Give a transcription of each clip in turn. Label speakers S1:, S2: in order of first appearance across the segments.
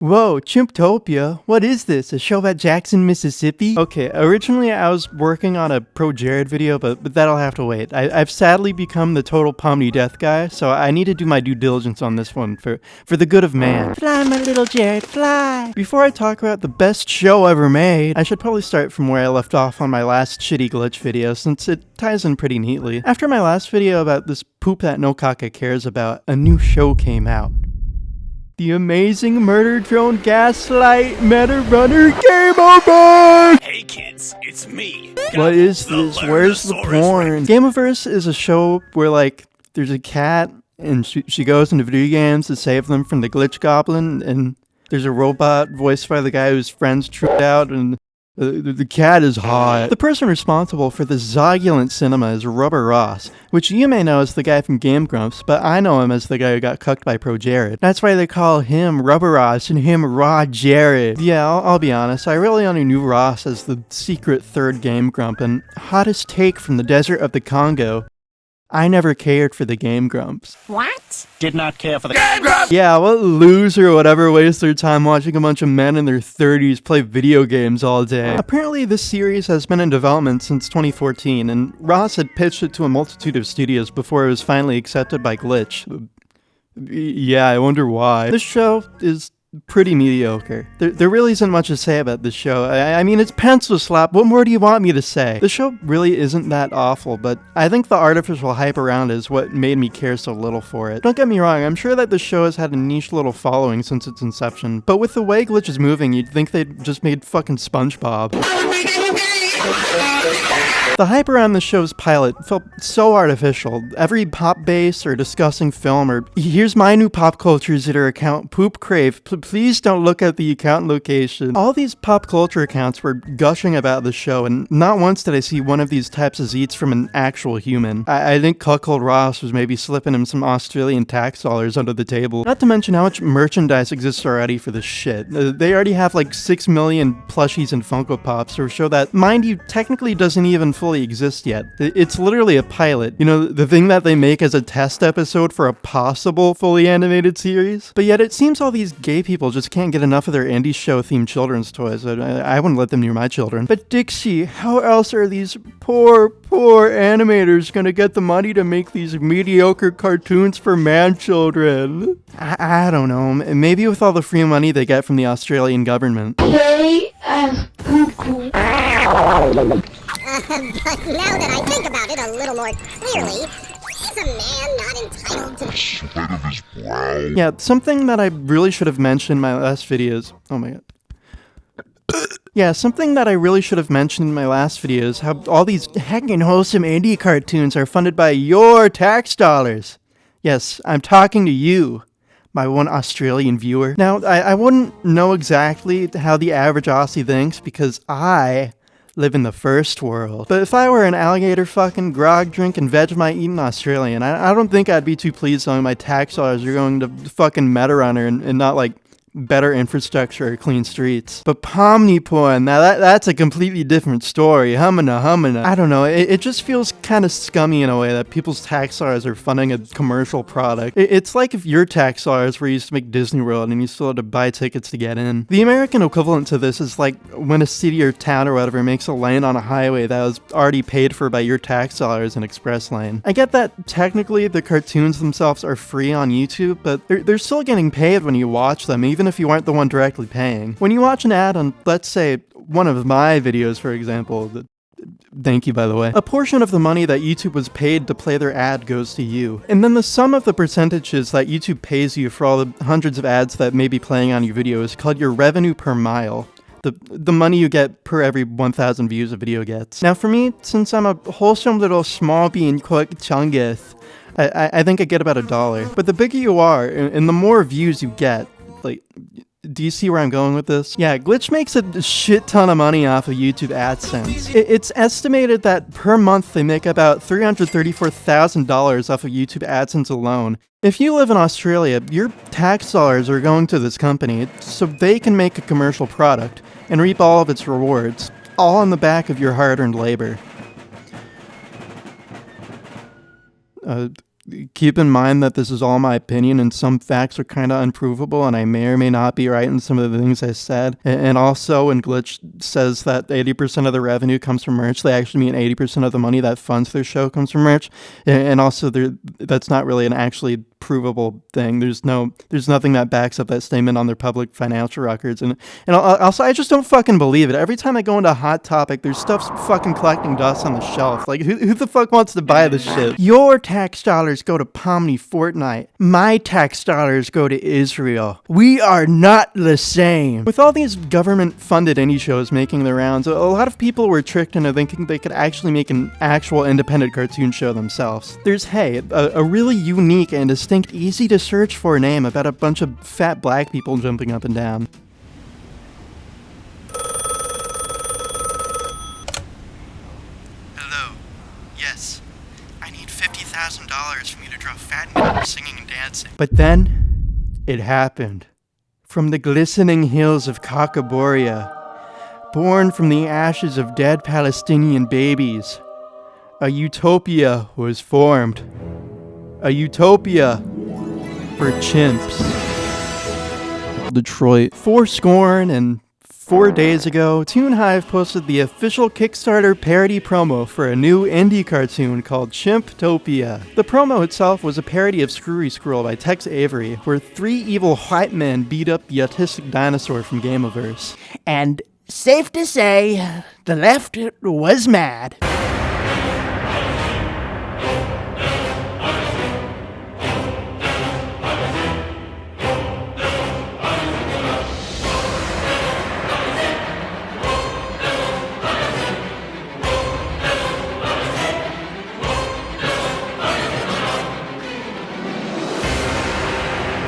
S1: Whoa, Chimptopia? What is this? A show about Jackson, Mississippi? Okay, originally I was working on a Projared video, but that'll have to wait. I've sadly become the total Pomni Death guy, so I need to do my due diligence on this one for the good of man. Fly, my little Jared, fly! Before I talk about the best show ever made, I should probably start from where I left off on my last shitty glitch video, since it ties in pretty neatly. After my last video about this poop that no caca cares about, a new show came out. The amazing murder drone gaslight meta runner Gameoverse!
S2: Hey kids, it's me.
S1: What is this? Where's the porn? Gameoverse is a show where, like, there's a cat and she goes into video games to save them from the glitch goblin, and there's a robot voiced by the guy whose friends tripped out, and the cat is hot. The person responsible for this zogulent cinema is Rubber Ross, which you may know as the guy from Game Grumps, but I know him as the guy who got cucked by Projared. That's why they call him Rubber Ross and him Raw Jared. Yeah, I'll be honest, I really only knew Ross as the secret third Game Grump, and hottest take from the desert of the Congo, I never cared for the Game Grumps.
S3: What?
S2: Did not care for the Game Grumps!
S1: Yeah, what loser or whatever wastes their time watching a bunch of men in their 30s play video games all day. Apparently this series has been in development since 2014, and Ross had pitched it to a multitude of studios before it was finally accepted by Glitch. Yeah, I wonder why. This show is pretty mediocre. There really isn't much to say about this show. I mean, it's pencil slap. What more do you want me to say? The show really isn't that awful, but I think the artificial hype around it is what made me care so little for it. Don't get me wrong, I'm sure that the show has had a niche little following since its inception, but with the way Glitch is moving, you'd think they'd just made fucking SpongeBob. The hype around the show's pilot felt so artificial. Every pop bass or discussing film or here's my new pop culture zitter account, Poop Crave, please don't look at the account location. All these pop culture accounts were gushing about the show, and not once did I see one of these types of zeets from an actual human. I think Cuckold Ross was maybe slipping him some Australian tax dollars under the table. Not to mention how much merchandise exists already for this shit. They already have like 6 million plushies and Funko Pops for a show that, mind you, technically doesn't even fully exist yet. It's literally a pilot. You know, the thing that they make as a test episode for a possible fully animated series. But yet it seems all these gay people just can't get enough of their indie show themed children's toys. I wouldn't let them near my children. But Dixie, how else are these poor animators gonna get the money to make these mediocre cartoons for man children? I don't know. Maybe with all the free money they get from the Australian government.
S3: But now that I think about it a little more clearly, is a man not entitled to the sweat of his brow?
S1: Yeah, something that I really should have mentioned in my last videos. Oh my god. Yeah, something that I really should have mentioned in my last video is how all these heckin' wholesome indie cartoons are funded by your tax dollars. Yes, I'm talking to you, my one Australian viewer. Now, I wouldn't know exactly how the average Aussie thinks because I live in the first world. But if I were an alligator fucking grog drinking Vegemite eating Australian, I don't think I'd be too pleased knowing my tax dollars are going to fucking Metarunner and not like better infrastructure or clean streets. But Pomni porn, now that's a completely different story. Humana. I don't know, it just feels kind of scummy in a way that people's tax dollars are funding a commercial product. It's like if your tax dollars were used to make Disney World and you still had to buy tickets to get in. The American equivalent to this is like when a city or town or whatever makes a lane on a highway that was already paid for by your tax dollars in express lane. I get that technically the cartoons themselves are free on YouTube, but they're still getting paid when you watch them, even if you aren't the one directly paying. When you watch an ad on, let's say, one of my videos, for example, thank you by the way, a portion of the money that YouTube was paid to play their ad goes to you. And then the sum of the percentages that YouTube pays you for all the hundreds of ads that may be playing on your video is called your revenue per mile. The money you get per every 1,000 views a video gets. Now for me, since I'm a wholesome little small bean quick chungus, I think I get about $1. But the bigger you are, and the more views you get, like, do you see where I'm going with this? Yeah, Glitch makes a shit ton of money off of YouTube AdSense. It's estimated that per month they make about $334,000 off of YouTube AdSense alone. If you live in Australia, your tax dollars are going to this company so they can make a commercial product and reap all of its rewards, all on the back of your hard-earned labor. keep in mind that this is all my opinion and some facts are kind of unprovable and I may or may not be right in some of the things I said. And also when Glitch says that 80% of the revenue comes from merch, they actually mean 80% of the money that funds their show comes from merch. And also that's not really an actually provable thing. There's nothing that backs up that statement on their public financial records. And also I just don't fucking believe it. Every time I go into a hot topic, there's stuff fucking collecting dust on the shelf. Like who the fuck wants to buy this shit? Your tax dollars go to Pomni Fortnite. My tax dollars go to Israel. We are not the same. With all these government-funded indie shows making the rounds, a lot of people were tricked into thinking they could actually make an actual independent cartoon show themselves. There's a really unique and distinct, easy to search for name about a bunch of fat black people jumping up and down. Hello. Yes. I need $50,000 for me to draw fat people singing and dancing. But then, it happened. From the glistening hills of Kakaboria, born from the ashes of dead Palestinian babies, a utopia was formed. A utopia for chimps. Detroit. 4 days ago, ToonHive posted the official Kickstarter parody promo for a new indie cartoon called Chimptopia. The promo itself was a parody of Screwy Squirrel by Tex Avery, where 3 evil white men beat up the autistic dinosaur from Gameoverse. And safe to say, the left was mad.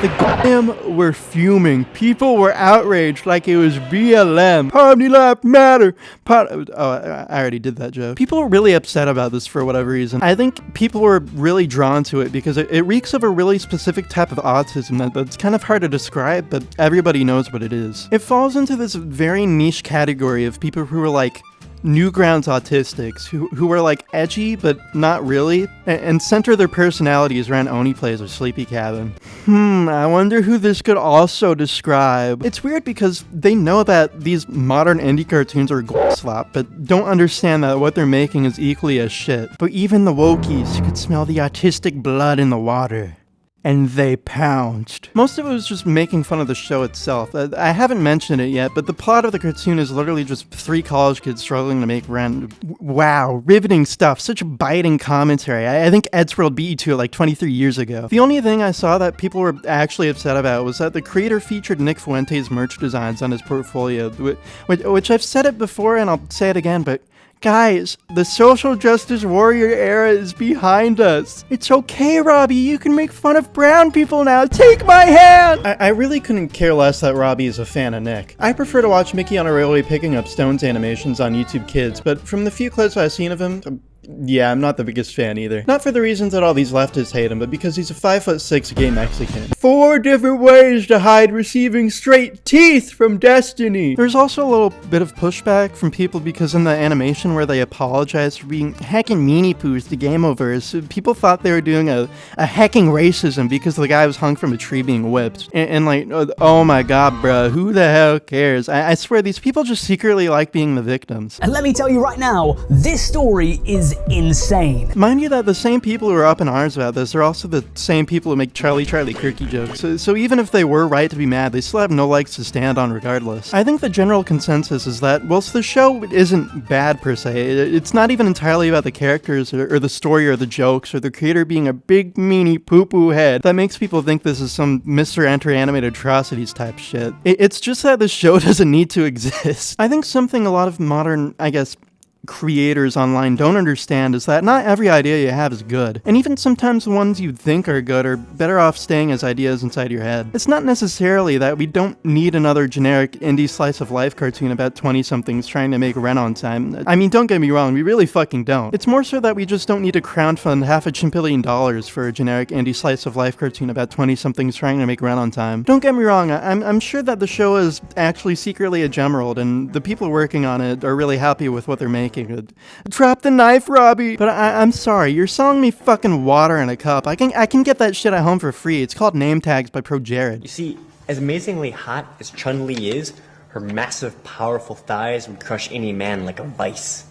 S1: The goddamn were fuming. People were outraged like it was BLM. Poverty Life Matter. I already did that joke. People were really upset about this for whatever reason. I think people were really drawn to it because it reeks of a really specific type of autism that's kind of hard to describe, but everybody knows what it is. It falls into this very niche category of people who are like Newgrounds autistics, who are like edgy but not really, and center their personalities around Oni Plays or Sleepy Cabin. I wonder who this could also describe. It's weird because they know that these modern indie cartoons are slop, but don't understand that what they're making is equally as shit. But even the wokies could smell the autistic blood in the water. And they pounced. Most of it was just making fun of the show itself. I haven't mentioned it yet, but the plot of the cartoon is literally just 3 college kids struggling to make rent. Wow, riveting stuff. Such biting commentary. I think Eddsworld beat you to it like 23 years ago. The only thing I saw that people were actually upset about was that the creator featured Nick Fuente's merch designs on his portfolio, which I've said it before and I'll say it again, but guys, the social justice warrior era is behind us. It's okay, Robbie, you can make fun of brown people now. Take my hand! I really couldn't care less that Robbie is a fan of Nick. I prefer to watch Mickey on a railway picking up stones animations on YouTube Kids, but from the few clips I've seen of him, yeah, I'm not the biggest fan either. Not for the reasons that all these leftists hate him, but because he's a 5'6" gay Mexican. 4 different ways to hide receiving straight teeth from Destiny. There's also a little bit of pushback from people because in the animation where they apologize for being heckin' meanie poos to Gameoverse, people thought they were doing a hecking racism because the guy was hung from a tree being whipped. And like, oh my god, bruh, who the hell cares? I swear, these people just secretly like being the victims.
S4: And let me tell you right now, this story is insane.
S1: Mind you that the same people who are up in arms about this are also the same people who make Charlie Kirky jokes, so even if they were right to be mad, they still have no legs to stand on regardless. I think the general consensus is that whilst the show isn't bad per se, it's not even entirely about the characters or the story or the jokes or the creator being a big meanie poo-poo head that makes people think this is some Mr. Enter Animated Atrocities type shit. It's just that the show doesn't need to exist. I think something a lot of modern, I guess, creators online don't understand is that not every idea you have is good, and even sometimes the ones you think are good are better off staying as ideas inside your head. It's not necessarily that we don't need another generic indie slice of life cartoon about 20-somethings trying to make rent on time. I mean, don't get me wrong, we really fucking don't. It's more so that we just don't need to crowdfund $500 million for a generic indie slice of life cartoon about 20-somethings trying to make rent on time. Don't get me wrong, I'm sure that the show is actually secretly a gemerald, and the people working on it are really happy with what they're making. making it. Drop the knife, Robbie! But I'm sorry, you're selling me fucking water in a cup. I can get that shit at home for free. It's called Name Tags by Projared.
S5: You see, as amazingly hot as Chun-Li is, her massive, powerful thighs would crush any man like a vice.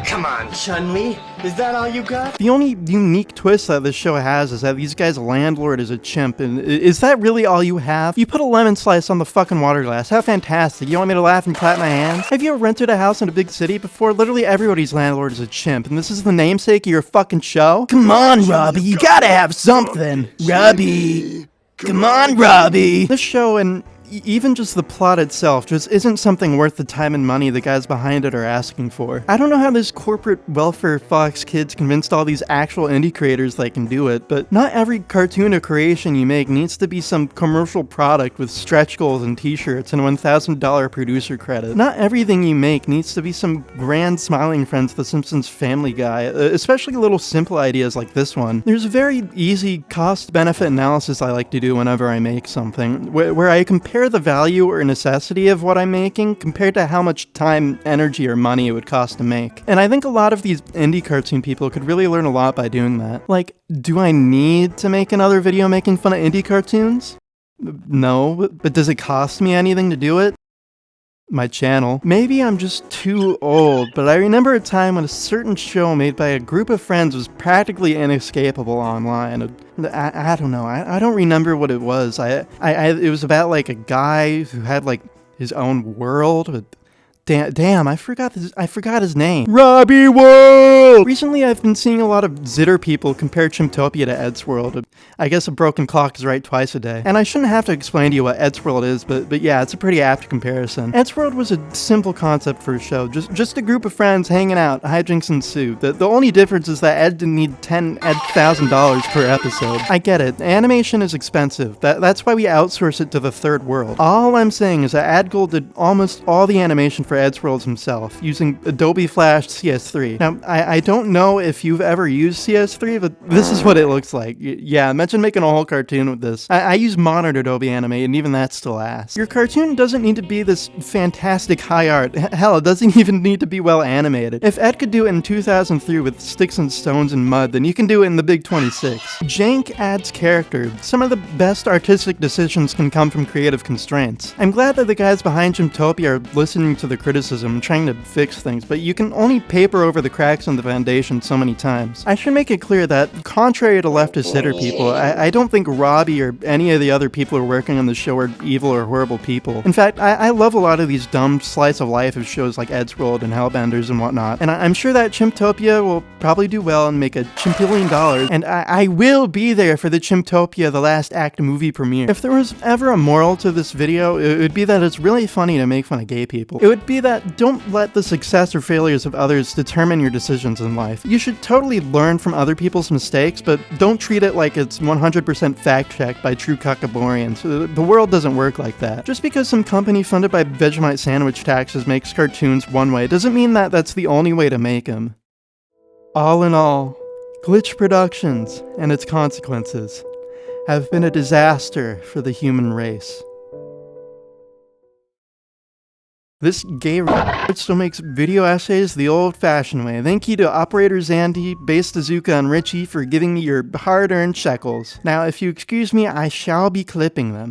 S2: Come on, Chun-Li. Is that all you got?
S1: The only unique twist that this show has is that these guys' landlord is a chimp, and is that really all you have? You put a lemon slice on the fucking water glass. How fantastic. You want me to laugh and clap my hands? Have you ever rented a house in a big city before? Literally everybody's landlord is a chimp, and this is the namesake of your fucking show? Come on, Robbie, you gotta have something. Robbie. Come on, Robbie. This show, and even just the plot itself, just isn't something worth the time and money the guys behind it are asking for. I don't know how this corporate welfare Fox kids convinced all these actual indie creators they can do it, but not every cartoon or creation you make needs to be some commercial product with stretch goals and t-shirts and a $1,000 producer credit. Not everything you make needs to be some grand smiling friends of the Simpsons Family Guy, especially little simple ideas like this one. There's a very easy cost-benefit analysis I like to do whenever I make something, where I compare the value or necessity of what I'm making compared to how much time, energy, or money it would cost to make. And I think a lot of these indie cartoon people could really learn a lot by doing that. Like, do I need to make another video making fun of indie cartoons? No, but does it cost me anything to do it? My channel. Maybe I'm just too old, but I remember a time when a certain show made by a group of friends was practically inescapable online. I don't know. I don't remember what it was. It was about like a guy who had like his own world. Damn, I forgot his name. Robbie World! Recently, I've been seeing a lot of Zitter people compare Chimptopia to Eddsworld. I guess a broken clock is right twice a day. And I shouldn't have to explain to you what Eddsworld is, but yeah, it's a pretty apt comparison. Eddsworld was a simple concept for a show. Just a group of friends hanging out, hijinks ensue. The only difference is that Ed didn't need $10,000 per episode. I get it. Animation is expensive. That's why we outsource it to the third world. All I'm saying is that Adgold did almost all the animation for Eddsworld himself, using Adobe Flash CS3. Now, I don't know if you've ever used CS3, but this is what it looks like. Yeah, imagine making a whole cartoon with this. I use modern Adobe Animate, and even that still ass. Your cartoon doesn't need to be this fantastic high art. Hell, it doesn't even need to be well animated. If Ed could do it in 2003 with sticks and stones and mud, then you can do it in the Big 26. Jank adds character. Some of the best artistic decisions can come from creative constraints. I'm glad that the guys behind Chimptopia are listening to the criticism, trying to fix things, but you can only paper over the cracks in the foundation so many times. I should make it clear that, contrary to leftist hitter people, I don't think Robbie or any of the other people who are working on the show are evil or horrible people. In fact, I love a lot of these dumb slice of life of shows like Eddsworld and Hellbenders and whatnot, and I'm sure that Chimptopia will probably do well and make a chimpillion dollars, and I will be there for the Chimptopia The Last Act movie premiere. If there was ever a moral to this video, it would be that it's really funny to make fun of gay people. It would be that don't let the success or failures of others determine your decisions in life. You should totally learn from other people's mistakes, but don't treat it like it's 100% fact-checked by true cuckaborians. The world doesn't work like that. Just because some company funded by Vegemite sandwich taxes makes cartoons one way doesn't mean that that's the only way to make them. All in all, Glitch Productions and its consequences have been a disaster for the human race. This gay still makes video essays the old-fashioned way. Thank you to Operator Zandy, Base Dazuka, and Richie for giving me your hard-earned shekels. Now, if you excuse me, I shall be clipping them.